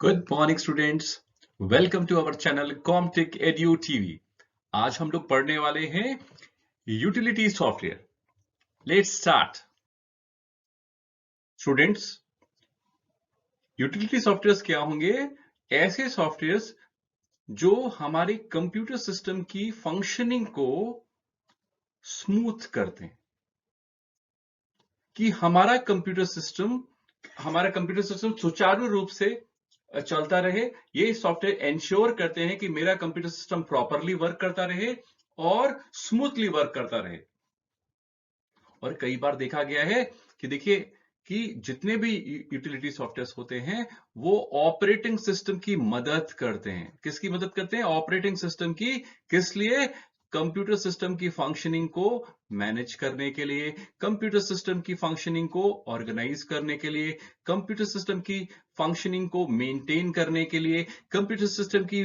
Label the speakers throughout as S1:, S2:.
S1: Good morning students. Welcome to our channel Comtech Edu TV. आज हम लोग पढ़ने वाले हैं utility software. Let's start. Students, utility softwares क्या होंगे? ऐसे सॉफ्टवेयर्स जो हमारे कंप्यूटर सिस्टम की फंक्शनिंग को स्मूथ करते हैं, कि हमारा कंप्यूटर सिस्टम सुचारू रूप से चलता रहे। ये सॉफ्टवेयर इंश्योर करते हैं कि मेरा कंप्यूटर सिस्टम प्रॉपरली वर्क करता रहे और स्मूथली वर्क करता रहे। और कई बार देखा गया है कि देखिए कि जितने भी यूटिलिटी सॉफ्टवेयर होते हैं वो ऑपरेटिंग सिस्टम की मदद करते हैं। किसकी मदद करते हैं? ऑपरेटिंग सिस्टम की। किस लिए? कंप्यूटर सिस्टम की फंक्शनिंग को मैनेज करने के लिए, कंप्यूटर सिस्टम की फंक्शनिंग को ऑर्गेनाइज करने के लिए, कंप्यूटर सिस्टम की फंक्शनिंग को मेंटेन करने के लिए, कंप्यूटर सिस्टम की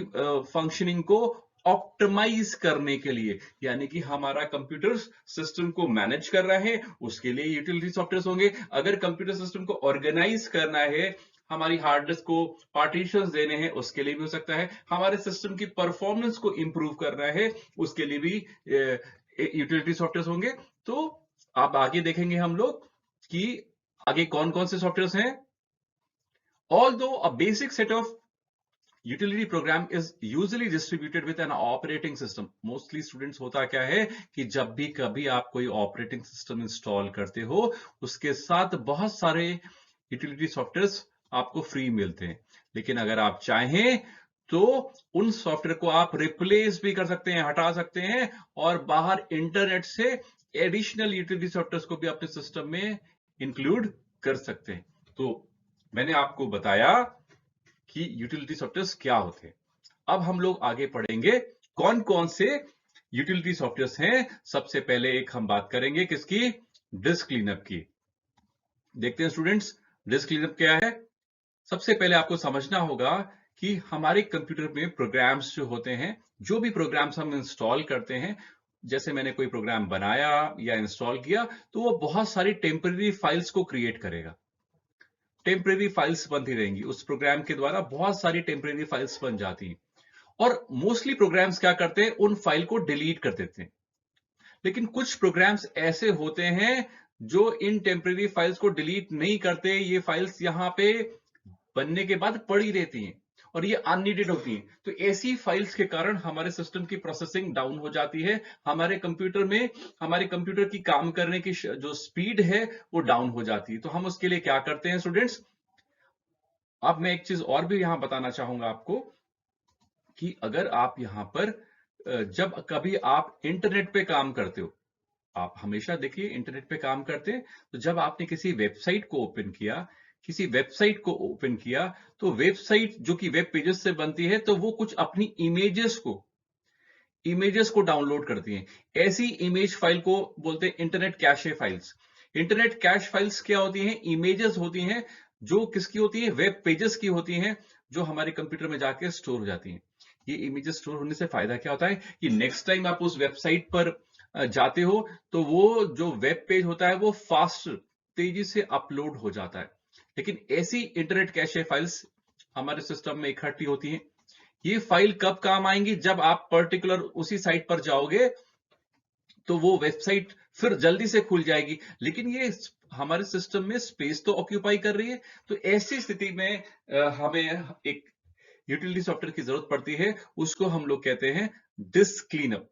S1: फंक्शनिंग को ऑप्टिमाइज करने के लिए। यानी कि हमारा कंप्यूटर सिस्टम को मैनेज कर रहा है, उसके लिए यूटिलिटी सॉफ्टवेयर होंगे। अगर कंप्यूटर सिस्टम को ऑर्गेनाइज करना है, हमारी हार्ड डिस्क को पार्टीशंस देने हैं, उसके लिए भी हो सकता है। हमारे सिस्टम की परफॉर्मेंस को इंप्रूव करना है, उसके लिए भी यूटिलिटी सॉफ्टवेयर होंगे। तो अब आगे देखेंगे हम लोग कि आगे कौन कौन से सॉफ्टवेयर हैं। Although a basic set of utility program is usually distributed with an operating system, mostly students होता क्या है कि जब भी कभी आप कोई ऑपरेटिंग सिस्टम इंस्टॉल करते हो, उसके साथ बहुत सारे यूटिलिटी सॉफ्टवेयर्स आपको फ्री मिलते हैं। लेकिन अगर आप चाहें तो उन सॉफ्टवेयर को आप रिप्लेस भी कर सकते हैं, हटा सकते हैं और बाहर इंटरनेट से एडिशनल यूटिलिटी सॉफ्टवेयर को भी अपने सिस्टम में इंक्लूड कर सकते हैं। तो मैंने आपको बताया कि यूटिलिटी सॉफ्टवेयर क्या होते हैं। अब हम लोग आगे पढ़ेंगे कौन कौन से यूटिलिटी सॉफ्टवेयर हैं। सबसे पहले एक हम बात करेंगे किसकी? डिस्क क्लीनअप की। देखते हैं स्टूडेंट्स, डिस्क क्लीनअप क्या है। सबसे पहले आपको समझना होगा कि हमारे कंप्यूटर में प्रोग्राम्स जो होते हैं, जो भी प्रोग्राम्स हम इंस्टॉल करते हैं, जैसे मैंने कोई प्रोग्राम बनाया या इंस्टॉल किया, तो वो बहुत सारी टेम्पररी फाइल्स को क्रिएट करेगा। टेम्परेरी फाइल्स बनती रहेंगी उस प्रोग्राम के द्वारा, बहुत सारी टेम्परेरी फाइल्स बन जाती हैं। और मोस्टली प्रोग्राम्स क्या करते हैं? उन फाइल को डिलीट कर देते हैं। लेकिन कुछ प्रोग्राम्स ऐसे होते हैं जो इन टेम्परेरी फाइल्स को डिलीट नहीं करते। ये फाइल्स यहाँ पे बनने के बाद पड़ी रहती हैं और ये अननीडेड होती हैं। तो ऐसी फाइल्स के कारण हमारे सिस्टम की प्रोसेसिंग डाउन हो जाती है। हमारे कंप्यूटर की काम करने की जो स्पीड है वो डाउन हो जाती है। तो हम उसके लिए क्या करते हैं स्टूडेंट्स? अब मैं एक चीज और भी यहां बताना चाहूंगा आपको कि अगर आप यहां पर जब कभी आप इंटरनेट पे काम करते हो, आप हमेशा देखिए इंटरनेट पे काम करते हैं, तो जब आपने किसी वेबसाइट को ओपन किया, तो वेबसाइट जो कि वेब पेजेस से बनती है, तो वो कुछ अपनी इमेजेस को डाउनलोड करती हैं। ऐसी इमेज फाइल को बोलते हैं internet cache files. Internet cash files क्या होती हैं? इमेजेस होती हैं जो किसकी होती है? वेब पेजेस की होती हैं, जो हमारे कंप्यूटर में जाके स्टोर हो जाती हैं। ये इमेजेस स्टोर होने से फायदा क्या होता है कि नेक्स्ट टाइम आप उस वेबसाइट पर जाते हो तो वो जो वेब पेज होता है वो फास्ट, तेजी से अपलोड हो जाता है। लेकिन ऐसी इंटरनेट कैशे फाइल्स हमारे सिस्टम में इकट्ठी होती हैं। ये फाइल कब काम आएंगी? जब आप पर्टिकुलर उसी साइट पर जाओगे तो वो वेबसाइट फिर जल्दी से खुल जाएगी, लेकिन ये हमारे सिस्टम में स्पेस तो ऑक्यूपाई कर रही है। तो ऐसी स्थिति में हमें एक यूटिलिटी सॉफ्टवेयर की जरूरत पड़ती है, उसको हम लोग कहते हैं डिस्क क्लीनअप।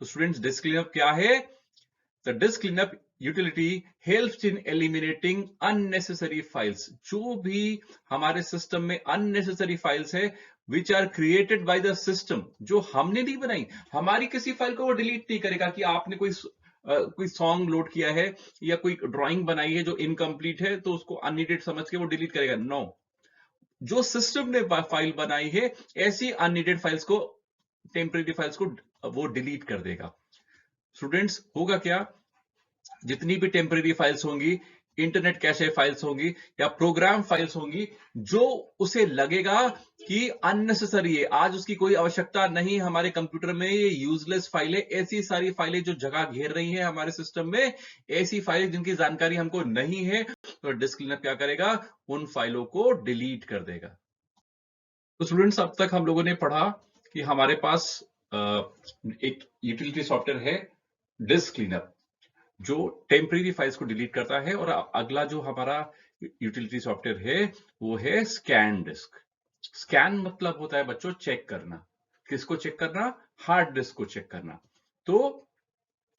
S1: तो स्टूडेंट्स, डिस्क क्लीनअप क्या है? The disk cleanup utility helps in eliminating unnecessary files. जो भी हमारे सिस्टम में unnecessary फाइल्स है which are created by the system, जो हमने नहीं बनाई। हमारी किसी फाइल को वो डिलीट नहीं करेगा कि आपने कोई सॉन्ग लोड किया है या कोई ड्राइंग बनाई है जो इनकम्प्लीट है, तो उसको अननीडेड समझ के वो डिलीट करेगा। नो, जो सिस्टम ने फाइल बनाई है, ऐसी अननीडेड फाइल्स को, टेम्परेरी फाइल्स को वो डिलीट कर देगा। स्टूडेंट्स, होगा क्या? जितनी भी टेम्परेरी फाइल्स होंगी, इंटरनेट कैशे फाइल्स होंगी या प्रोग्राम फाइल्स होंगी, जो उसे लगेगा कि अननेसेसरी है, आज उसकी कोई आवश्यकता नहीं हमारे कंप्यूटर में, ये यूजलेस फाइलें, ऐसी सारी फाइलें जो जगह घेर रही हैं हमारे सिस्टम में, ऐसी फाइलें जिनकी जानकारी हमको नहीं है, तो डिस्क क्लीनअप क्या करेगा? उन फाइलों को डिलीट कर देगा। तो स्टूडेंट्स, अब तक हम लोगों ने पढ़ा कि हमारे पास एक यूटिलिटी सॉफ्टवेयर है डिस्क क्लीनर, जो टेम्परेरी फाइल्स को डिलीट करता है। और अगला जो हमारा यूटिलिटी सॉफ्टवेयर है वो है स्कैन डिस्क। स्कैन मतलब होता है बच्चों चेक करना। किसको चेक करना? हार्ड डिस्क को चेक करना। तो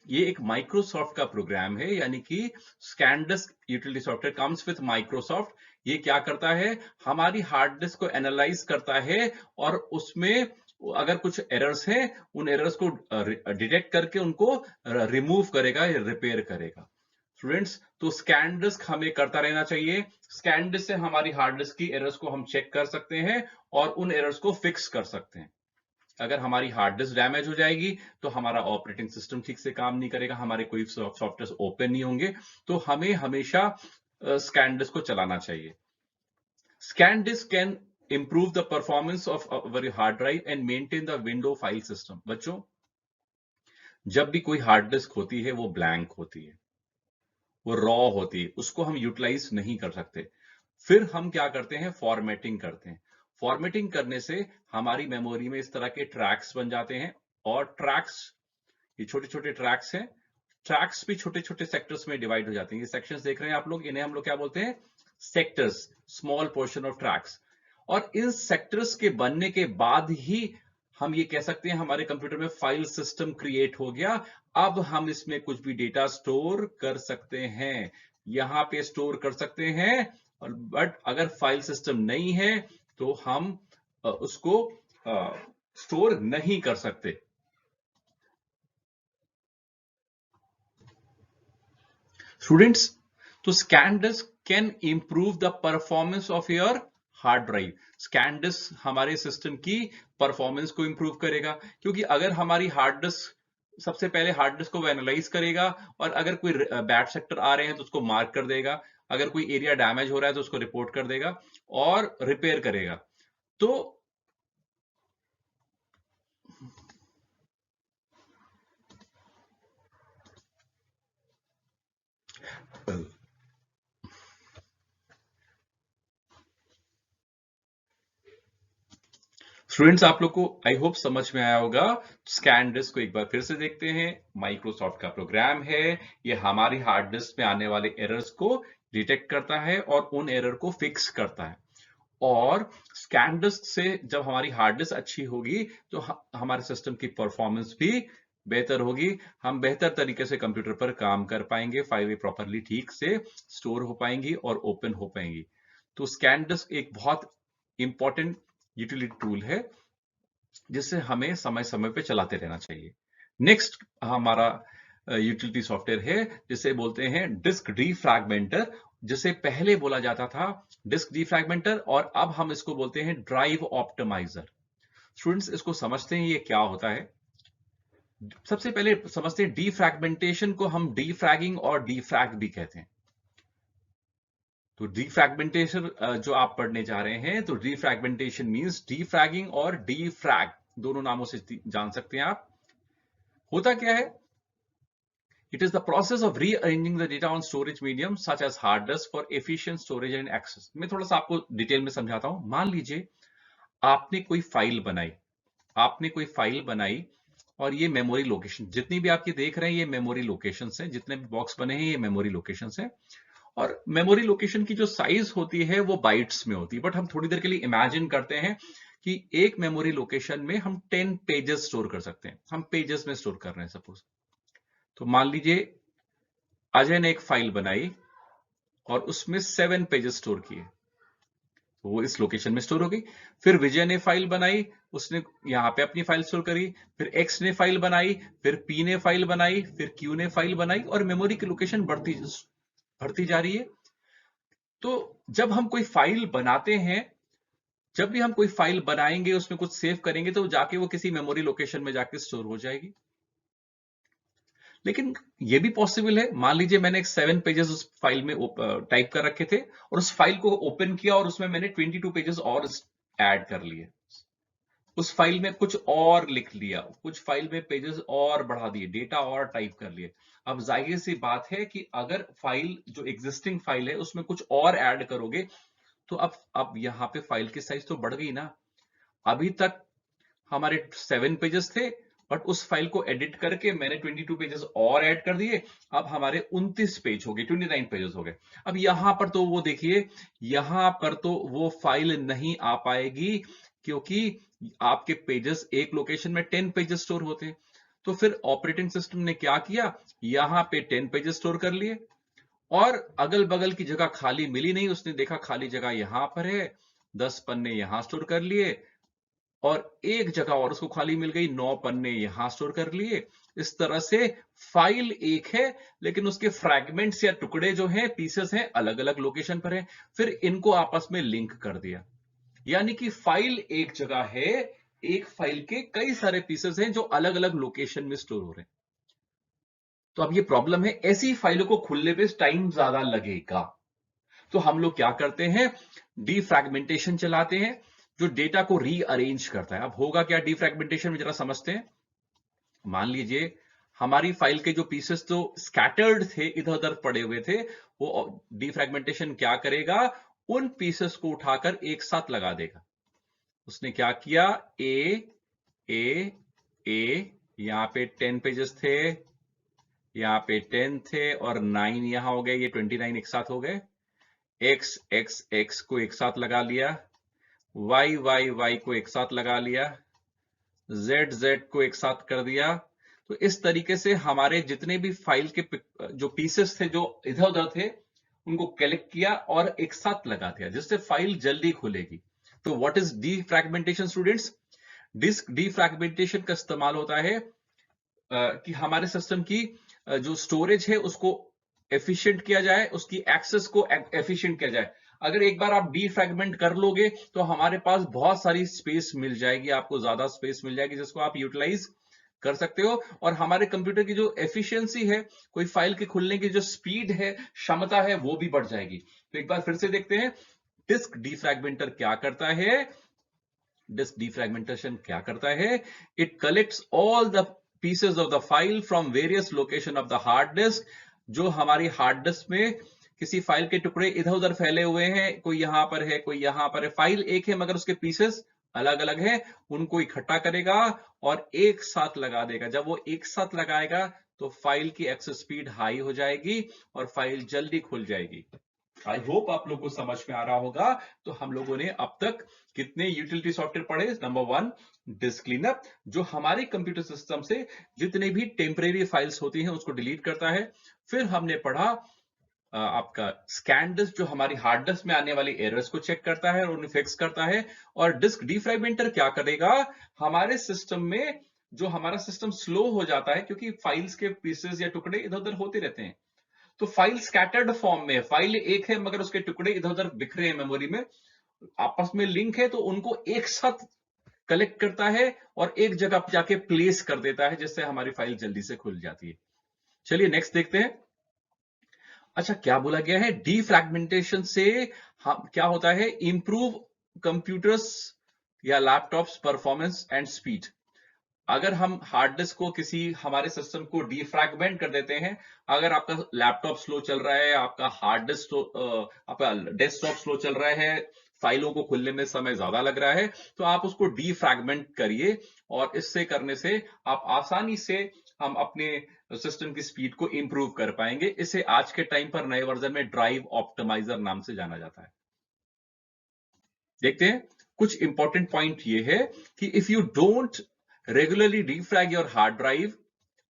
S1: ये एक माइक्रोसॉफ्ट का प्रोग्राम है, यानी कि scan disk utility software comes with Microsoft. ये क्या करता है? हमारी हार्ड डिस्क को एनालाइज करता है और उसमें अगर कुछ एरर्स हैं, उन एरर्स को डिटेक्ट करके उनको रिमूव करेगा या रिपेयर करेगा। स्टूडेंट्स, तो स्कैन डिस्क हमें करता रहना चाहिए। स्कैन डिस्क से हमारी हार्ड डिस्क की एरर्स को हम चेक कर सकते हैं और उन एरर्स को फिक्स कर सकते हैं। अगर हमारी हार्ड डिस्क डैमेज हो जाएगी तो हमारा ऑपरेटिंग सिस्टम ठीक से काम नहीं करेगा, हमारे कोई सॉफ्टवेयर ओपन नहीं होंगे। तो हमें हमेशा स्कैन डिस्क को चलाना चाहिए। Scan disk can improve the performance of our hard drive and maintain the window file system। बच्चों, जब भी कोई हार्ड डिस्क होती है वो ब्लैंक होती है, वो रॉ होती है, उसको हम यूटिलाइज नहीं कर सकते। फिर हम क्या करते हैं? फॉर्मेटिंग करते हैं। फॉर्मेटिंग करने से हमारी मेमोरी में इस तरह के ट्रैक्स बन जाते हैं। और ट्रैक्स, ये छोटे छोटे ट्रैक्स हैं। ट्रैक्स भी छोटे छोटे सेक्टर्स में डिवाइड हो जाते हैं। ये सेक्शंस देख रहे हैं आप लोग, इन्हें हम लोग क्या बोलते हैं? Sectors, small portion of tracks. और इन सेक्टर्स के बनने के बाद ही हम ये कह सकते हैं हमारे कंप्यूटर में फाइल सिस्टम क्रिएट हो गया। अब हम इसमें कुछ भी डेटा स्टोर कर सकते हैं, यहां पे स्टोर कर सकते हैं। और बट अगर फाइल सिस्टम नहीं है तो हम उसको स्टोर नहीं कर सकते। स्टूडेंट्स, तो scan disk can improve the performance of your hard drive. Scan disk हमारे सिस्टम की परफॉर्मेंस को इंप्रूव करेगा, क्योंकि अगर हमारी हार्ड डिस्क, सबसे पहले हार्ड डिस्क को वो एनालाइज करेगा और अगर कोई बैड सेक्टर आ रहे हैं तो उसको मार्क कर देगा, अगर कोई एरिया डैमेज हो रहा है तो उसको रिपोर्ट कर देगा और रिपेयर करेगा। तो स्टूडेंट्स, आप लोग को आई होप समझ में आया होगा। स्कैन डिस्क को एक बार फिर से देखते हैं। माइक्रोसॉफ्ट का प्रोग्राम है, ये हमारी हार्ड डिस्क में आने वाले एरर्स को डिटेक्ट करता है और उन एरर को फिक्स करता है। और स्कैन डिस्क से जब हमारी हार्ड डिस्क अच्छी होगी तो हमारे सिस्टम की परफॉर्मेंस भी बेहतर होगी। हम बेहतर तरीके से कंप्यूटर पर काम कर पाएंगे, फाइलें प्रॉपरली ठीक से स्टोर हो पाएंगी और ओपन हो पाएंगी। तो स्कैन डिस्क एक बहुत इंपॉर्टेंट यूटिलिटी टूल है जिससे हमें समय समय पे चलाते रहना चाहिए। नेक्स्ट हमारा यूटिलिटी सॉफ्टवेयर है जिसे बोलते हैं डिस्क डीफ्रैगमेंटर, जिसे पहले बोला जाता था डिस्क डीफ्रैगमेंटर, और अब हम इसको बोलते हैं ड्राइव ऑप्टिमाइजर। स्टूडेंट्स, इसको समझते हैं ये क्या होता है। सबसे पहले समझते हैं डीफ्रैगमेंटेशन को हम डीफ्रैगिंग और डीफ्रैग भी कहते हैं। तो डीफ्रैगमेंटेशन जो आप पढ़ने जा रहे हैं, तो डीफ्रैगमेंटेशन मींस डीफ्रैगिंग और डीफ्रैग, दोनों नामों से जान सकते हैं आप। होता क्या है? It is the process of rearranging the data on storage medium such as hard disk for efficient storage and access। मैं थोड़ा सा आपको डिटेल में समझाता हूं। मान लीजिए आपने कोई फाइल बनाई, आपने कोई फाइल बनाई और ये मेमोरी लोकेशन, जितनी भी आपकी देख रहे हैं ये मेमोरी लोकेशन है, जितने भी बॉक्स बने हैं ये मेमोरी लोकेशन है। और मेमोरी लोकेशन की जो साइज होती है वो बाइट्स में होती है, बट हम थोड़ी देर के लिए इमेजिन करते हैं कि एक मेमोरी लोकेशन में हम 10 पेजेस स्टोर कर सकते हैं। हम पेजेस में स्टोर कर रहे हैं सपोज। तो मान लीजिए अजय ने एक फाइल बनाई और उसमें 7 पेजेस स्टोर किए, तो वो इस लोकेशन में स्टोर हो गई। फिर विजय ने फाइल बनाई, उसने यहां पे अपनी फाइल स्टोर करी। फिर एक्स ने फाइल बनाई, फिर पी ने फाइल बनाई, फिर क्यू ने फाइल बनाई, और मेमोरी की लोकेशन बढ़ती जा रही है। तो जब हम कोई फाइल बनाते हैं, जब भी हम कोई फाइल बनाएंगे उसमें कुछ सेव करेंगे तो जाके वो किसी मेमोरी लोकेशन में जाके स्टोर हो जाएगी। लेकिन ये भी पॉसिबल है, मान लीजिए मैंने एक 7 पेजेस उस फाइल में टाइप कर रखे थे और उस फाइल को ओपन किया और उसमें मैंने 22 पेजेस और ऐड कर लिए। उस फाइल में कुछ और लिख लिया, कुछ फाइल में पेजेस और बढ़ा दिए, डेटा और टाइप कर लिए। अब जाहिर सी बात है कि अगर फाइल जो एग्जिस्टिंग फाइल है उसमें कुछ और ऐड करोगे तो अब यहाँ पे फाइल की साइज तो बढ़ गई ना। अभी तक हमारे 7 पेजेस थे, बट उस फाइल को एडिट करके मैंने 22 पेजेस और ऐड कर दिए। अब हमारे 29 पेज हो गए, 29 पेजेस हो गए। अब यहां पर तो वो देखिए, यहां पर तो वो फाइल नहीं आ पाएगी, क्योंकि आपके पेजेस एक लोकेशन में 10 पेजेस स्टोर होते हैं। तो फिर ऑपरेटिंग सिस्टम ने क्या किया, यहां पे 10 पेजेस स्टोर कर लिए, और अगल बगल की जगह खाली मिली नहीं, उसने देखा खाली जगह यहां पर है, 10 पन्ने यहां स्टोर कर लिए, और एक जगह और उसको खाली मिल गई, 9 पन्ने यहां स्टोर कर लिए। इस तरह से फाइल एक है, लेकिन उसके फ्रैगमेंट्स या टुकड़े जो हैं, पीसेस हैं, अलग अलग लोकेशन पर हैं। फिर इनको आपस में लिंक कर दिया, यानी कि फाइल एक जगह है, एक फाइल के कई सारे पीसेस हैं जो अलग अलग लोकेशन में स्टोर हो रहे हैं। तो अब ये प्रॉब्लम है, ऐसी फाइलों को खुलने पे टाइम ज्यादा लगेगा। तो हम लोग क्या करते हैं, डीफ्रैगमेंटेशन चलाते हैं, जो डेटा को रीअरेंज करता है। अब होगा क्या डीफ्रैगमेंटेशन में, जरा समझते हैं। मान लीजिए हमारी फाइल के जो पीसेस तो स्कैटर्ड थे, इधर उधर पड़े हुए थे, वो डीफ्रैगमेंटेशन क्या करेगा, उन पीसेस को उठाकर एक साथ लगा देगा। उसने क्या किया, ए ए, यहां पे 10 पेजेस थे, यहां पे 10 थे, और 9 यहां हो गए, ये 29 एक साथ हो गए। एक्स एक्स एक्स को एक साथ लगा लिया, वाई वाई वाई को एक साथ लगा लिया, जेड जेड को एक साथ कर दिया। तो इस तरीके से हमारे जितने भी फाइल के जो पीसेस थे जो इधर उधर थे, उनको कलेक्ट किया और एक साथ लगा दिया, जिससे फाइल जल्दी खुलेगी। तो व्हाट इज डीफ्रैगमेंटेशन स्टूडेंट्स? डिस्क डीफ्रैगमेंटेशन का इस्तेमाल होता है कि हमारे सिस्टम की जो स्टोरेज है उसको एफिशिएंट किया जाए, उसकी एक्सेस को एफिशिएंट किया जाए। अगर एक बार आप डीफ्रैगमेंट कर लोगे तो हमारे पास बहुत सारी स्पेस मिल जाएगी, आपको ज्यादा स्पेस मिल जाएगी, जिसको आप यूटिलाइज कर सकते हो। और हमारे कंप्यूटर की जो एफिशिएंसी है, कोई फाइल के खुलने की जो स्पीड है, क्षमता है, वो भी बढ़ जाएगी। तो एक बार फिर से देखते हैं, डिस्क डीफ्रैगमेंटर क्या करता है। डिस्क डीफ्रैगमेंटेशन क्या करता है, it collects all the pieces of the file from various location of the hard disk। जो हमारी हार्ड डिस्क में किसी फाइल के टुकड़े इधर उधर फैले हुए हैं, कोई यहां पर है, कोई यहां पर है, फाइल एक है मगर उसके पीसेस अलग अलग है, उनको इकट्ठा करेगा और एक साथ लगा देगा। जब वो एक साथ लगाएगा तो फाइल की एक्सेस स्पीड हाई हो जाएगी और फाइल जल्दी खुल जाएगी। आई होप आप लोग को समझ में आ रहा होगा। तो हम लोगों ने अब तक कितने यूटिलिटी सॉफ्टवेयर पढ़े। नंबर 1, डिस्क क्लीनअप, जो हमारे कंप्यूटर सिस्टम से जितने भी टेम्परेरी फाइल्स होती हैं उसको डिलीट करता है। फिर हमने पढ़ा आपका स्कैन डिस्क, जो हमारी हार्ड डिस्क में आने वाली एरर्स को चेक करता है और उन्हें फिक्स करता है। और डिस्क डीफ्रैगमेंटर क्या करेगा, हमारे सिस्टम में जो हमारा सिस्टम स्लो हो जाता है, क्योंकि फाइल्स के पीसेस या टुकड़े इधर उधर होते रहते हैं, तो फाइल स्कैटर्ड फॉर्म में है, फाइल एक है मगर उसके टुकड़े इधर उधर बिखरे हैं मेमोरी में, आपस में लिंक है, तो उनको एक साथ कलेक्ट करता है और एक जगह पर जाके प्लेस कर देता है, जिससे हमारी फाइल जल्दी से खुल जाती है। चलिए नेक्स्ट देखते हैं। अच्छा, क्या बोला गया है, डीफ्रैगमेंटेशन से क्या होता है, इंप्रूव कंप्यूटर्स या लैपटॉप्स परफॉर्मेंस एंड स्पीड। अगर हम हार्ड डिस्क को, किसी हमारे सिस्टम को डीफ्रैगमेंट कर देते हैं, अगर आपका लैपटॉप स्लो चल रहा है, आपका हार्ड डिस्क आपका डेस्कटॉप स्लो चल रहा है, फाइलों को खुलने में समय ज्यादा लग रहा है, तो आप उसको डीफ्रैगमेंट करिए, और इससे करने से आप आसानी से हम अपने सिस्टम की स्पीड को इंप्रूव कर पाएंगे। इसे आज के टाइम पर नए वर्जन में ड्राइव ऑप्टिमाइजर नाम से जाना जाता है। देखते हैं, कुछ इंपॉर्टेंट पॉइंट ये है कि if you don't regularly defrag your hard drive,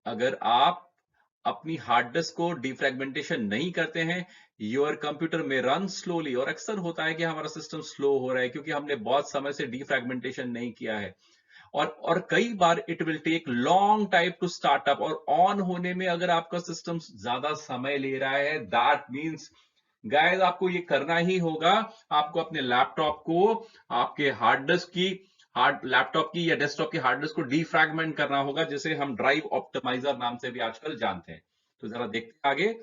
S1: अगर आप अपनी हार्ड डिस्क को डीफ्रैगमेंटेशन नहीं करते हैं, योर कंप्यूटर में रन स्लोली। और अक्सर होता है कि हमारा सिस्टम स्लो हो रहा है क्योंकि हमने बहुत समय से डीफ्रैगमेंटेशन नहीं किया है, और कई बार it will take long time to start up, और ऑन होने में अगर आपका सिस्टम ज्यादा समय ले रहा है, दैट मींस गाइस आपको ये करना ही होगा। आपको अपने लैपटॉप को, आपके हार्ड डिस्क की, लैपटॉप की या डेस्कटॉप की हार्ड डिस्क को डीफ्रैगमेंट करना होगा, जिसे हम ड्राइव ऑप्टिमाइजर नाम से भी आजकल जानते हैं। तो जरा देखते हैं आगे।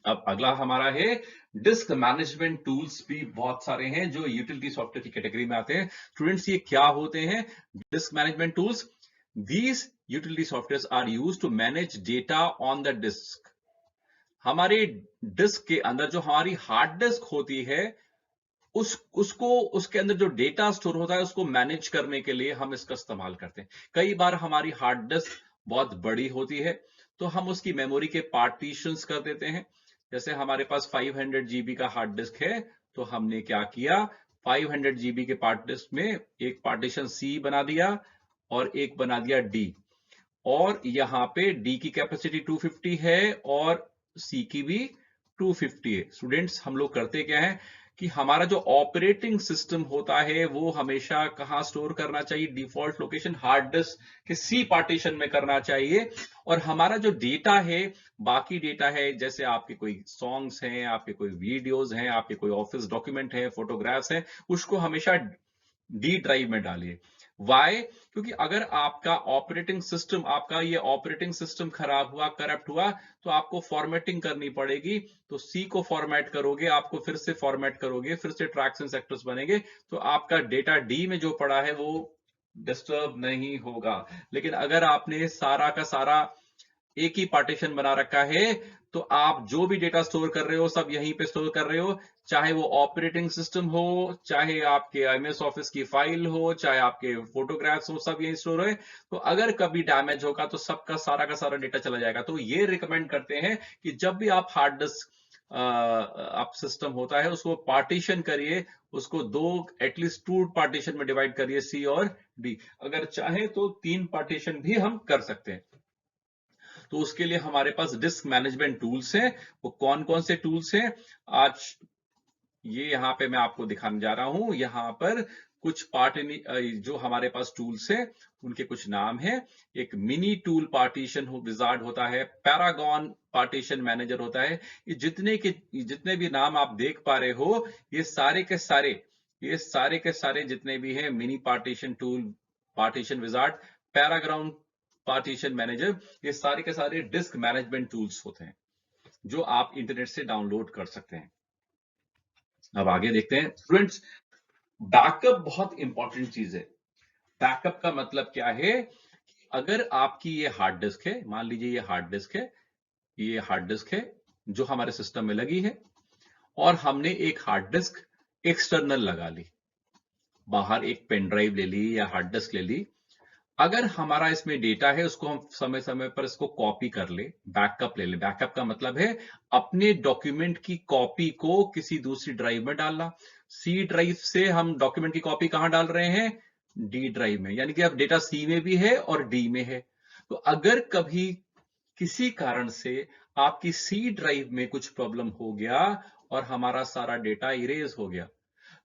S1: अब अगला हमारा है, डिस्क मैनेजमेंट टूल्स भी बहुत सारे हैं जो यूटिलिटी सॉफ्टवेयर की कैटेगरी में आते हैं। स्टूडेंट्स, ये क्या होते हैं disk management tools? These utility software are used to manage data on the disk. हमारे डिस्क के अंदर जो हमारी हार्ड डिस्क होती है, उसको उसके अंदर जो डेटा स्टोर होता है उसको मैनेज करने के लिए हम इसका इस्तेमाल करते हैं। कई बार हमारी हार्ड डिस्क बहुत बड़ी होती है, तो हम उसकी मेमोरी के पार्टीशंस कर देते हैं। जैसे हमारे पास 500 जीबी का हार्ड डिस्क है, तो हमने क्या किया, 500 जीबी के पार्ट डिस्क में एक पार्टीशन सी बना दिया और एक बना दिया डी, और यहाँ पे डी की कैपेसिटी 250 है और सी की भी 250 है। स्टूडेंट्स, हम लोग करते क्या है कि हमारा जो ऑपरेटिंग सिस्टम होता है वो हमेशा कहाँ स्टोर करना चाहिए, डिफॉल्ट लोकेशन हार्ड डिस्क के सी पार्टीशन में करना चाहिए। और हमारा जो डेटा है, बाकी डेटा है, जैसे आपके कोई सॉन्ग्स हैं, आपके कोई वीडियोस हैं, आपके कोई ऑफिस डॉक्यूमेंट है, फोटोग्राफ्स हैं, उसको हमेशा डी ड्राइव में डालिए। वाई? क्योंकि अगर आपका ऑपरेटिंग सिस्टम, आपका ये ऑपरेटिंग सिस्टम खराब हुआ, करप्ट हुआ, तो आपको फॉर्मेटिंग करनी पड़ेगी। तो सी को फॉर्मेट करोगे, आपको फिर से फॉर्मेट करोगे, फिर से ट्रैक्स एंड सेक्टर्स बनेंगे, तो आपका डेटा डी में जो पड़ा है वो डिस्टर्ब नहीं होगा। लेकिन अगर आपने सारा का सारा एक ही पार्टीशन बना रखा है, तो आप जो भी डेटा स्टोर कर रहे हो सब यहीं पे स्टोर कर रहे हो, चाहे वो ऑपरेटिंग सिस्टम हो, चाहे आपके एमएस ऑफिस की फाइल हो, चाहे आपके फोटोग्राफ्स हो, सब यहीं स्टोर है। तो अगर कभी डैमेज होगा तो सबका सारा का सारा डेटा चला जाएगा। तो ये रिकमेंड करते हैं कि जब भी आप हार्ड डिस्क आप सिस्टम होता है उसको पार्टीशन करिए, उसको दो एटलीस्ट 2 पार्टीशन में डिवाइड करिए, सी और डी। अगर चाहे तो 3 पार्टीशन भी हम कर सकते हैं। तो उसके लिए हमारे पास डिस्क मैनेजमेंट टूल्स हैं। वो कौन कौन से टूल्स हैं, आज ये यहाँ पे मैं आपको दिखाने जा रहा हूं। यहाँ पर कुछ जो हमारे पास टूल्स हैं उनके कुछ नाम हैं। एक मिनी टूल पार्टीशन विजार्ड होता है, पैरागॉन पार्टीशन मैनेजर होता है। ये जितने भी नाम आप देख पा रहे हो, ये सारे के सारे जितने भी हैं, mini partition tool, partition wizard, Paragon partition manager, ये सारे के सारे डिस्क मैनेजमेंट टूल्स होते हैं जो आप इंटरनेट से डाउनलोड कर सकते हैं। अब आगे देखते हैं स्टूडेंट्स। बैकअप बहुत इंपॉर्टेंट चीज है। बैकअप का मतलब क्या है? अगर आपकी ये हार्ड डिस्क है, मान लीजिए ये हार्ड डिस्क है, ये हार्ड डिस्क है जो हमारे सिस्टम में लगी है, और हमने एक हार्ड डिस्क एक्सटर्नल लगा ली, बाहर एक पेन ड्राइव ले ली या हार्ड डिस्क ले ली। अगर हमारा इसमें डेटा है, उसको हम समय समय पर इसको कॉपी कर ले, बैकअप ले ले। बैकअप का मतलब है अपने डॉक्यूमेंट की कॉपी को किसी दूसरी ड्राइव में डालना। सी ड्राइव से हम डॉक्यूमेंट की कॉपी कहां डाल रहे हैं? डी ड्राइव में। यानी कि अब डेटा सी में भी है और डी में है। तो अगर कभी किसी कारण से आपकी सी ड्राइव में कुछ प्रॉब्लम हो गया और हमारा सारा डेटा इरेज हो गया,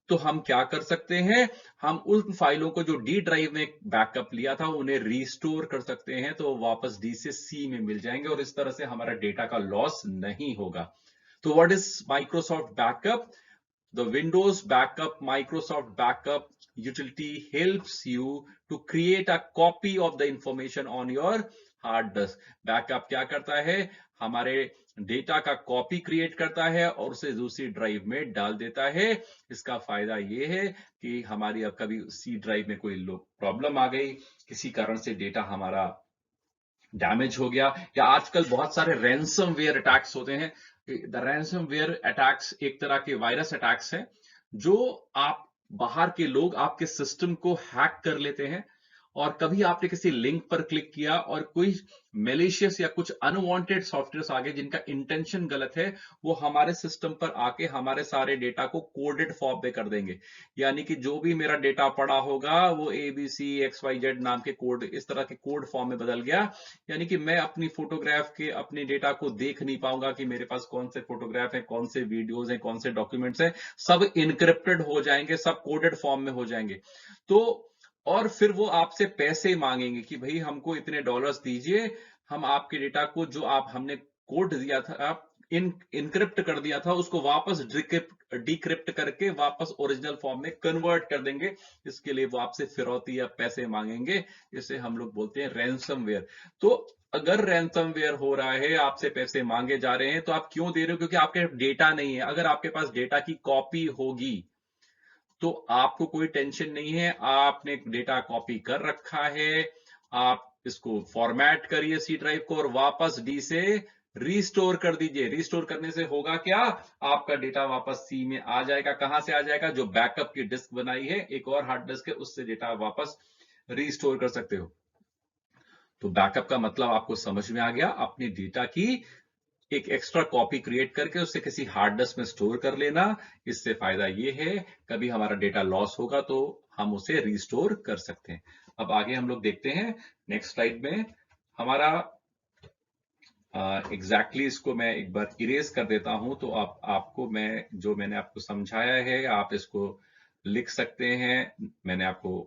S1: तो हम क्या कर सकते हैं? हम उन फाइलों को जो डी ड्राइव में बैकअप लिया था उन्हें रिस्टोर कर सकते हैं, तो वापस डी से सी में मिल जाएंगे और इस तरह से हमारा डेटा का लॉस नहीं होगा। तो what is Microsoft backup? The Windows Backup Microsoft Backup utility helps you to create a copy of the information on your hard disk. Backup क्या करता है? हमारे डेटा का कॉपी क्रिएट करता है और उसे दूसरी ड्राइव में डाल देता है। इसका फायदा ये है कि हमारी अब कभी सी ड्राइव में कोई प्रॉब्लम आ गई, किसी कारण से डेटा हमारा डैमेज हो गया, या आजकल बहुत सारे रैंसमवेयर अटैक्स होते हैं। द रैंसमवेयर अटैक्स एक तरह के वायरस अटैक्स हैं जो आप बाहर के लोग आपके सिस्टम को हैक कर लेते हैं, और कभी आपने किसी लिंक पर क्लिक किया और कोई मेलिशियस या कुछ अनवांटेड सॉफ्टवेयर आ गए जिनका इंटेंशन गलत है, वो हमारे सिस्टम पर आके हमारे सारे डेटा को कोडेड फॉर्म में कर देंगे। यानी कि जो भी मेरा डेटा पड़ा होगा वो ABCXYZ नाम के कोड, इस तरह के कोड फॉर्म में बदल गया। यानी कि मैं अपनी फोटोग्राफ के अपने डेटा को देख नहीं पाऊंगा कि मेरे पास कौन से फोटोग्राफ है, कौन से वीडियोज हैं, कौन से डॉक्यूमेंट्स हैं। सब इनक्रिप्टेड हो जाएंगे, सब कोडेड फॉर्म में हो जाएंगे। तो और फिर वो आपसे पैसे मांगेंगे कि भाई हमको इतने डॉलर्स दीजिए, हम आपके डेटा को जो हमने कोड दिया था, इनक्रिप्ट कर दिया था, उसको वापस डिक्रिप्ट करके वापस ओरिजिनल फॉर्म में कन्वर्ट कर देंगे। इसके लिए वो आपसे फिरौती या पैसे मांगेंगे, जिसे हम लोग बोलते हैं रैंसमवेयर। तो अगर रैंसमवेयर हो रहा है, आपसे पैसे मांगे जा रहे हैं, तो आप क्यों दे रहे हो? क्योंकि आपके डेटा नहीं है। अगर आपके पास डेटा की कॉपी होगी तो आपको कोई टेंशन नहीं है, आपने डेटा कॉपी कर रखा है, आप इसको फॉर्मेट करिए सी ड्राइव को और वापस डी से रीस्टोर कर दीजिए। रीस्टोर करने से होगा क्या, आपका डेटा वापस सी में आ जाएगा। कहां से आ जाएगा, जो बैकअप की डिस्क बनाई है एक और हार्ड डिस्क है, उससे डेटा वापस रीस्टोर कर सकते हो। तो बैकअप का मतलब आपको समझ में आ गया, अपने डेटा की एक एक्स्ट्रा कॉपी क्रिएट करके उसे किसी हार्ड डिस्क में स्टोर कर लेना। इससे फायदा ये है, कभी हमारा डेटा लॉस होगा तो हम उसे रिस्टोर कर सकते हैं। अब आगे हम लोग देखते हैं नेक्स्ट स्लाइड में हमारा एग्जैक्टली इसको मैं एक बार इरेज कर देता हूं, तो आपको मैंने आपको समझाया है आप इसको लिख सकते हैं। मैंने आपको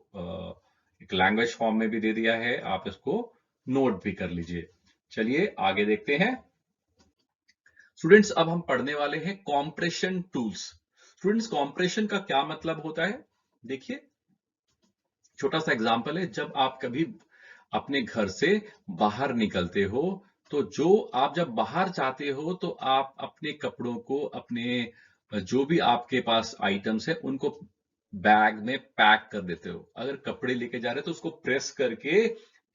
S1: एक लैंग्वेज फॉर्म में भी दे दिया है, आप इसको नोट भी कर लीजिए। चलिए आगे देखते हैं स्टूडेंट्स। अब हम पढ़ने वाले हैं कॉम्प्रेशन टूल्स। स्टूडेंट्स, कॉम्प्रेशन का क्या मतलब होता है, देखिए छोटा सा एग्जांपल है। जब आप कभी अपने घर से बाहर निकलते हो, तो आप जब बाहर जाते हो तो आप अपने कपड़ों को, अपने जो भी आपके पास आइटम्स है उनको बैग में पैक कर देते हो। अगर कपड़े लेके जा रहे हो तो उसको प्रेस करके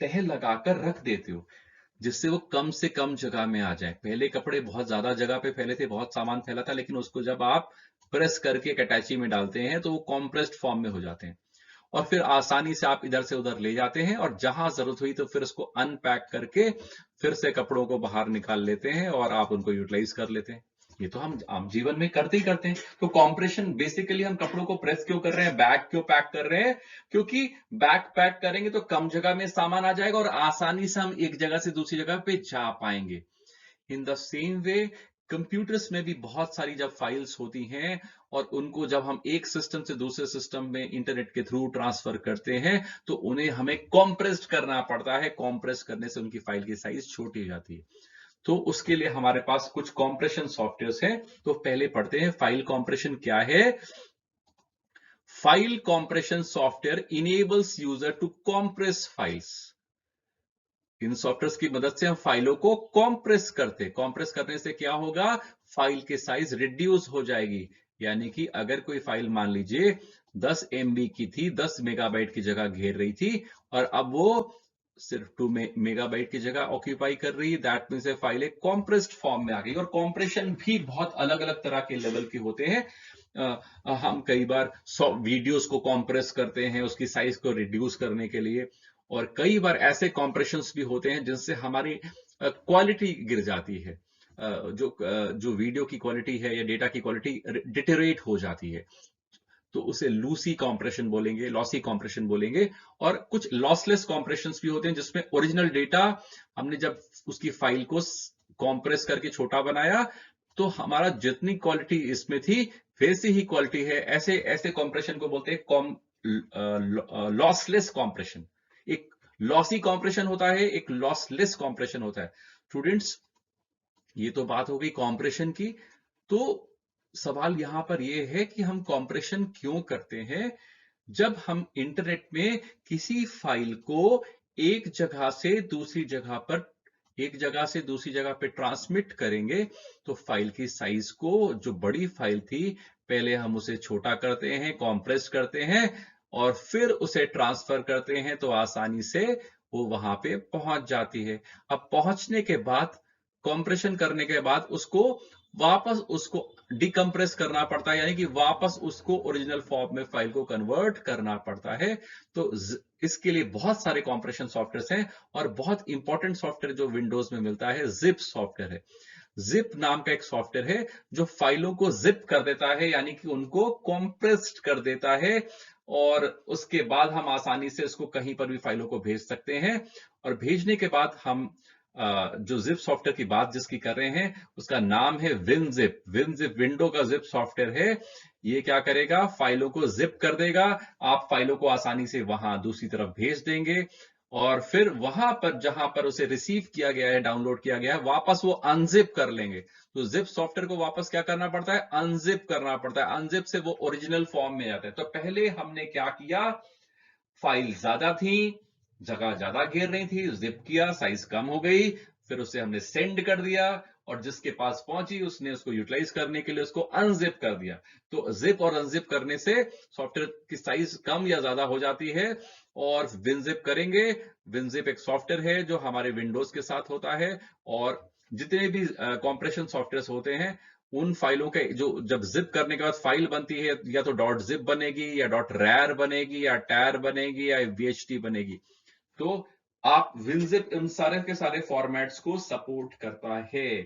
S1: तह लगाकर रख देते हो, जिससे वो कम से कम जगह में आ जाए। पहले कपड़े बहुत ज्यादा जगह पे फैले थे, बहुत सामान फैला था, लेकिन उसको जब आप प्रेस करके एक अटैची में डालते हैं तो वो कॉम्प्रेस्ड फॉर्म में हो जाते हैं, और फिर आसानी से आप इधर से उधर ले जाते हैं, और जहां जरूरत हुई तो फिर उसको अनपैक करके फिर से कपड़ों को बाहर निकाल लेते हैं और आप उनको यूटिलाइज कर लेते हैं। ये तो हम आम जीवन में करते ही करते हैं। तो कॉम्प्रेशन बेसिकली हम कपड़ों को प्रेस क्यों कर रहे हैं, बैग क्यों पैक कर रहे हैं, क्योंकि बैग पैक करेंगे तो कम जगह में सामान आ जाएगा और आसानी से हम एक जगह से दूसरी जगह पे जा पाएंगे। In the same way computers में भी बहुत सारी जब फाइल्स होती हैं और उनको जब हम एक सिस्टम से दूसरे सिस्टम में इंटरनेट के थ्रू ट्रांसफर करते हैं तो उन्हें हमें कॉम्प्रेस्ड करना पड़ता है। कॉम्प्रेस करने से उनकी फाइल की साइज छोटी हो जाती है। तो उसके लिए हमारे पास कुछ कॉम्प्रेशन सॉफ्टवेयर हैं। तो पहले पढ़ते हैं फाइल कॉम्प्रेशन क्या है। File compression software enables user to compress files. इन सॉफ्टवेयर की मदद से हम फाइलों को कॉम्प्रेस करते हैं। कॉम्प्रेस करने से क्या होगा, फाइल की साइज रिड्यूस हो जाएगी। यानी कि अगर कोई फाइल मान लीजिए 10 MB की थी, 10 मेगाबाइट की जगह घेर रही थी, और अब वो सिर्फ 2 मेगाबाइट की जगह ऑक्यूपाई कर रही है, दैट मींस ये फाइल एक कॉम्प्रेस्ड फॉर्म में आ गई। और कॉम्प्रेशन भी बहुत अलग अलग तरह के लेवल के होते हैं। हम कई बार वीडियोस को कॉम्प्रेस करते हैं उसकी साइज को रिड्यूस करने के लिए, और कई बार ऐसे कॉम्प्रेशंस भी होते हैं जिनसे हमारी क्वालिटी गिर जाती है। जो वीडियो की क्वालिटी है या डेटा की क्वालिटी डिटेरेट हो जाती है, तो उसे लूसी कॉम्प्रेशन बोलेंगे, लॉसी कॉम्प्रेशन बोलेंगे। और कुछ लॉसलेस कॉम्प्रेशंस भी होते हैं जिसमें ओरिजिनल डेटा हमने जब उसकी फाइल को कॉम्प्रेस करके छोटा बनाया तो हमारा जितनी क्वालिटी इसमें थी वैसी ही क्वालिटी है। ऐसे ऐसे कॉम्प्रेशन को बोलते हैं लॉसलेस कॉम्प्रेशन। एक लॉसी कॉम्प्रेशन होता है, एक लॉसलेस कॉम्प्रेशन होता है। स्टूडेंट्स, ये तो बात हो गई कॉम्प्रेशन की। तो सवाल यहां पर यह है कि हम कॉम्प्रेशन क्यों करते हैं। जब हम इंटरनेट में किसी फाइल को एक जगह से दूसरी जगह पर, एक जगह से दूसरी जगह पे ट्रांसमिट करेंगे तो फाइल की साइज को, जो बड़ी फाइल थी, पहले हम उसे छोटा करते हैं, कॉम्प्रेस करते हैं, और फिर उसे ट्रांसफर करते हैं तो आसानी से वो वहां पे पहुंच जाती है। अब पहुंचने के बाद, कॉम्प्रेशन करने के बाद उसको डिकम्प्रेस करना पड़ता है, यानी कि वापस उसको ओरिजिनल फॉर्म में फाइल को कन्वर्ट करना पड़ता है। तो इसके लिए बहुत सारे कॉम्प्रेशन सॉफ्टवेयर हैं, और बहुत इंपॉर्टेंट सॉफ्टवेयर जो विंडोज में मिलता है जिप सॉफ्टवेयर है। जिप नाम का एक सॉफ्टवेयर है जो फाइलों को जिप कर देता है, यानी कि उनको कॉम्प्रेस्ड कर देता है, और उसके बाद हम आसानी से उसको कहीं पर भी फाइलों को भेज सकते हैं। और भेजने के बाद हम जो जिप सॉफ्टवेयर की बात जिसकी कर रहे हैं उसका नाम है विनजिप। विनजिप विंडो का जिप सॉफ्टवेयर है। ये क्या करेगा, फाइलों को जिप कर देगा, आप फाइलों को आसानी से वहां दूसरी तरफ भेज देंगे, और फिर वहां पर जहां पर उसे रिसीव किया गया है, डाउनलोड किया गया है, वापस वो अनजिप कर लेंगे। तो जिप सॉफ्टवेयर को वापस क्या करना पड़ता है, अनजिप करना पड़ता है। अनजिप से वो ओरिजिनल फॉर्म में जाता है। तो पहले हमने क्या किया, फाइल ज्यादा थी, जगह ज्यादा घेर रही थी, जिप किया, साइज कम हो गई, फिर उसे हमने सेंड कर दिया, और जिसके पास पहुंची उसने उसको यूटिलाइज करने के लिए उसको अनजिप कर दिया। तो जिप और अनजिप करने से सॉफ्टवेयर की साइज कम या ज्यादा हो जाती है। और विनजिप करेंगे, विनजिप एक सॉफ्टवेयर है जो हमारे विंडोज के साथ होता है, और जितने भी कॉम्प्रेशन सॉफ्टवेयर होते हैं, उन फाइलों के जो जब जिप करने के बाद फाइल बनती है, या तो डॉट जिप बनेगी या डॉट रैर बनेगी या टैर बनेगी या वीएचटी बनेगी। तो आप विनजिप इन सारे के सारे फॉर्मेट्स को सपोर्ट करता है।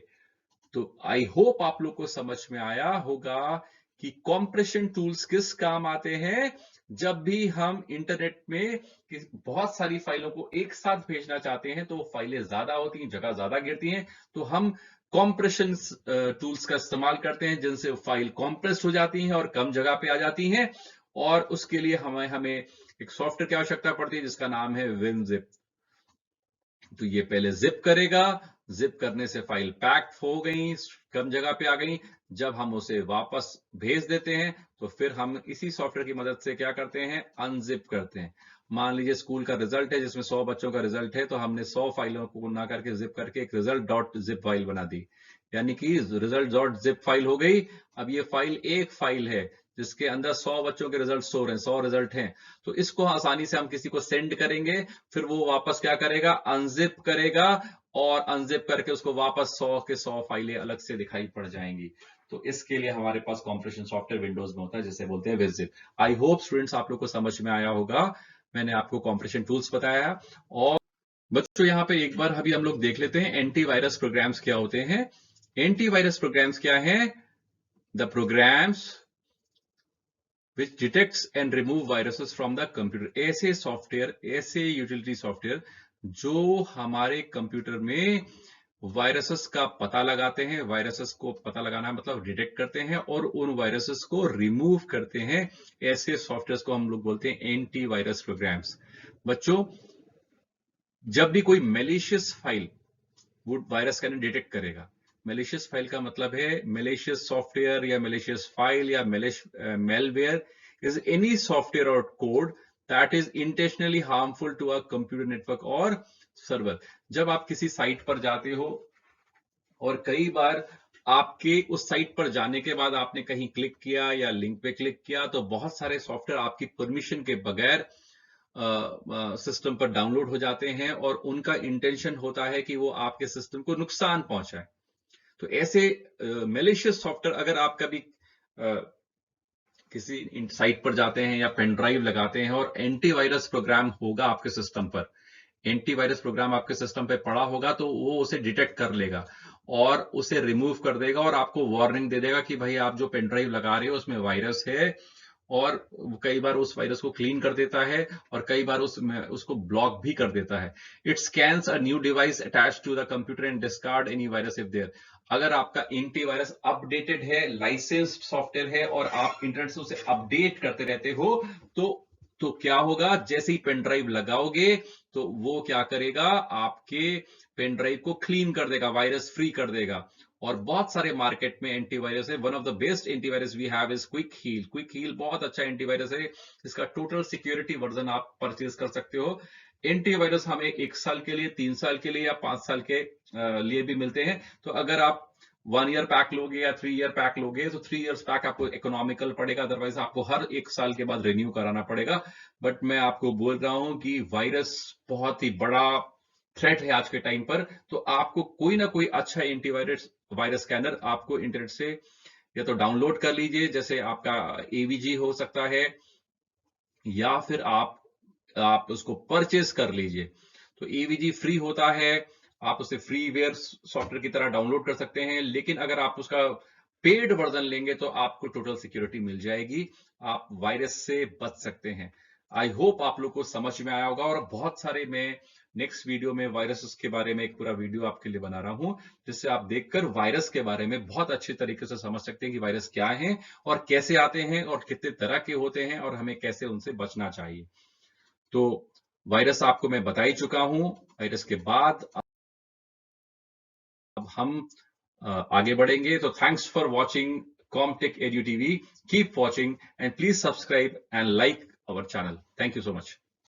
S1: तो आई होप आप लोग को समझ में आया होगा कि कॉम्प्रेशन टूल्स किस काम आते हैं। जब भी हम इंटरनेट में बहुत सारी फाइलों को एक साथ भेजना चाहते हैं, तो फाइलें ज्यादा होती हैं, जगह ज्यादा गिरती हैं, तो हम कॉम्प्रेशन टूल्स का इस्तेमाल करते हैं, जिनसे फाइल कॉम्प्रेस हो जाती हैं और कम जगह पे आ जाती हैं। और उसके लिए हमें एक सॉफ्टवेयर की आवश्यकता पड़ती है जिसका नाम है विनजिप। तो ये पहले जिप करेगा, जिप करने से फाइल पैक हो गई, कम जगह पे आ गई। जब हम उसे वापस भेज देते हैं, तो फिर हम इसी सॉफ्टवेयर की मदद से क्या करते हैं, अनजिप करते हैं। मान लीजिए स्कूल का रिजल्ट है जिसमें 100 बच्चों का रिजल्ट है, तो हमने 100 फाइलों को ना करके जिप करके एक रिजल्ट डॉट जिप फाइल बना दी, यानी कि रिजल्ट डॉट जिप फाइल हो गई। अब ये फाइल एक फाइल है जिसके अंदर 100 बच्चों के रिजल्ट हो रहे हैं, 100 रिजल्ट हैं। तो इसको आसानी से हम किसी को सेंड करेंगे, फिर वो वापस क्या करेगा, अनजिप करेगा, और अनजिप करके उसको वापस 100 के 100 फाइलें अलग से दिखाई पड़ जाएंगी। तो इसके लिए हमारे पास कॉम्प्रेशन सॉफ्टवेयर विंडोज में होता है, जिसे बोलते हैं विनजिप। आई होप स्टूडेंट्स आप लोग को समझ में आया होगा। मैंने आपको कॉम्प्रेशन टूल्स बताया। और बच्चों यहाँ पे एक बार अभी हम लोग देख लेते हैं एंटीवायरस प्रोग्राम्स क्या होते हैं। एंटीवायरस प्रोग्राम्स क्या है? The programs which detects and remove viruses from the computer। ऐसे सॉफ्टवेयर, ऐसे यूटिलिटी सॉफ्टवेयर जो हमारे कंप्यूटर में वायरसेस का पता लगाते हैं, वायरसेस को पता लगाना मतलब डिटेक्ट करते हैं और उन वायरसेस को रिमूव करते हैं। ऐसे सॉफ्टवेयर को हम लोग बोलते हैं एंटीवायरस प्रोग्राम्स। बच्चों, जब भी कोई मैलिशियस फाइल वो वायरस का डिटेक्ट करेगा, मैलिशियस फाइल का मतलब है मैलिशियस सॉफ्टवेयर या मैलिशियस फाइल या malware is any software or code that is intentionally harmful to a computer network or server। जब आप किसी साइट पर जाते हो और कई बार आपके उस साइट पर जाने के बाद आपने कहीं क्लिक किया या लिंक पे क्लिक किया, तो बहुत सारे सॉफ्टवेयर आपकी परमिशन के बगैर सिस्टम पर डाउनलोड हो जाते हैं और उनका इंटेंशन होता है कि वो आपके सिस्टम को नुकसान पहुंचाए। तो ऐसे मैलिशियस सॉफ्टवेयर, अगर आप कभी किसी साइट पर जाते हैं या पेन ड्राइव लगाते हैं और एंटीवायरस प्रोग्राम होगा आपके सिस्टम पर, एंटीवायरस प्रोग्राम आपके सिस्टम पे पड़ा होगा, तो वो उसे डिटेक्ट कर लेगा और उसे रिमूव कर देगा और आपको वार्निंग दे देगा कि भाई आप जो पेन ड्राइव लगा रहे हो उसमें वायरस है। और कई बार उस वायरस को क्लीन कर देता है और कई बार उसको ब्लॉक भी कर देता है। It scans a new device attached to the computer and discard any virus if there. अगर आपका एंटीवायरस अपडेटेड है, लाइसेंस्ड सॉफ्टवेयर है और आप इंटरनेट से उसे अपडेट करते रहते हो, तो क्या होगा, जैसे ही पेन ड्राइव लगाओगे तो वो क्या करेगा, आपके पेन ड्राइव को क्लीन कर देगा, वायरस फ्री कर देगा। और बहुत सारे मार्केट में एंटीवायरस है। One of the best antivirus we have is Quick Heal. Quick Heal बहुत अच्छा एंटीवायरस है, इसका टोटल सिक्योरिटी वर्जन आप परचेज कर सकते हो। एंटीवायरस हमें 1 साल के लिए, 3 साल के लिए या 5 साल के लिए भी मिलते हैं। तो अगर आप 1 ईयर पैक लोगे या 3 ईयर पैक लोगे, तो 3 ईयर्स पैक आपको इकोनॉमिकल पड़ेगा, अदरवाइज आपको हर 1 साल के बाद रिन्यू कराना पड़ेगा। बट मैं आपको बोल रहा हूं कि वायरस बहुत ही बड़ा थ्रेट है आज के टाइम पर, तो आपको कोई ना कोई अच्छा एंटीवायरस स्कैनर आपको इंटरनेट से या तो डाउनलोड कर लीजिए, जैसे आपका एवीजी हो सकता है, या फिर आप उसको परचेज कर लीजिए। तो एवीजी फ्री होता है, आप उसे फ्रीवेयर सॉफ्टवेयर की तरह डाउनलोड कर सकते हैं। लेकिन अगर आप उसका पेड वर्जन लेंगे तो आपको टोटल सिक्योरिटी मिल जाएगी, आप वायरस से बच सकते हैं। आई होप आप लोग को समझ में आया होगा। और बहुत सारे मैं नेक्स्ट वीडियो में वायरसेस के बारे में एक पूरा वीडियो आपके लिए बना रहा हूं, जिससे आप देखकर वायरस के बारे में बहुत अच्छे तरीके से समझ सकते हैं कि वायरस क्या है और कैसे आते हैं और कितने तरह के होते हैं और हमें कैसे उनसे बचना चाहिए। तो वायरस आपको मैं बता ही चुका हूं। वायरस के बाद अब हम आगे बढ़ेंगे। तो thanks for watching Comtech Edu TV. Keep watching and please subscribe and like our channel. Thank you so much.